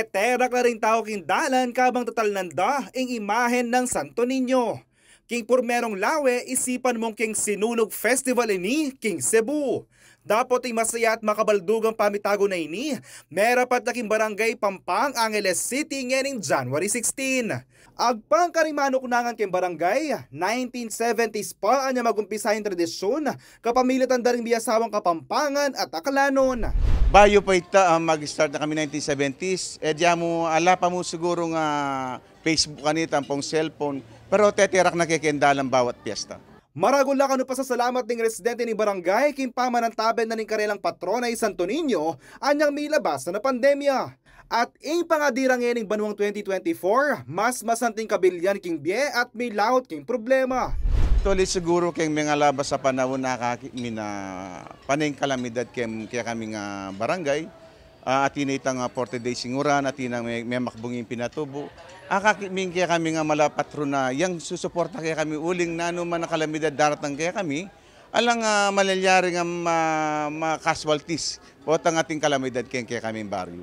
Teterak na rin tao kindalan kabang total nanda ang imahen ng Santo Niño. King purmerong lawe, isipan mong king sinunog festival ini, King Cebu. Dapat ay masaya at makabaldugang pamitago na ini, merapat na king barangay Pampang, Angeles City ngayon January 16. Agpang karimanok nangan king barangay, 1970s pa anya magumpisa yung tradisyon, kapamilatan daring biyasawang Kapampangan at Akalanon. Bayo pa ita, mag-start na kami 1970s. Diya mo, ala pa mo siguro nga Facebook kanita, pong cellphone. Pero teterak na kikindalang bawat piyesta. Maragula kano pa sa salamat ng residente ni barangay, king pamanantaben na ning karelang patrona ay Santo Niño, anyang milabas na pandemya. At ing pangadirang ening banuang 2024, mas masanting kabilyan king biye at may laot king problema. Tuloy siguro kayong mga labas sa panahon na kakimina panayng kalamidad kaya kaming barangay. Atin itang 40 days singuran, atin may makbunging pinatubo. Kakiming kaya kami nga malapatro na yang susuporta kaya kami uling na ano man na kalamidad daratang kaya kami. Alang malalyari nga casualties o tang ating kalamidad kaya kaming baryo.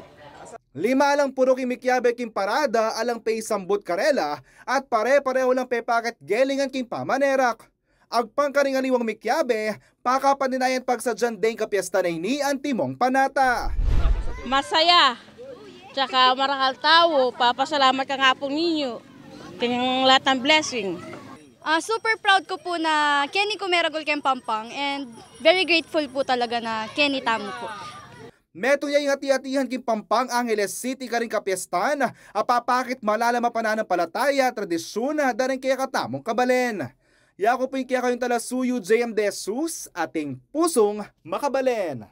5 lang puro kimikyabe king parada alang pay sambut karela at pare-pareho lang pepaket gelingan king pamanerak. Agpang karinganiwang mikyabe, pakapaninayan pagsadyan deng kapiesta na ini ang timong panata. Masaya, tsaka marakal tao, papasalamat ka nga po ninyo. Kanyang lahat ng blessing. Super proud ko po na Kenny Kumeragol kayong Pampang and very grateful po talaga na Kenny Tamo po. Meto yung hati-hatihan king Pampang, Angeles City karing kapiestan, apapakit malalama pananampalataya, tradisyon na daring kaya katamong kabalen. Yako po yung kaya kayong talasuyo JM De Jesus, ating pusong makabalen.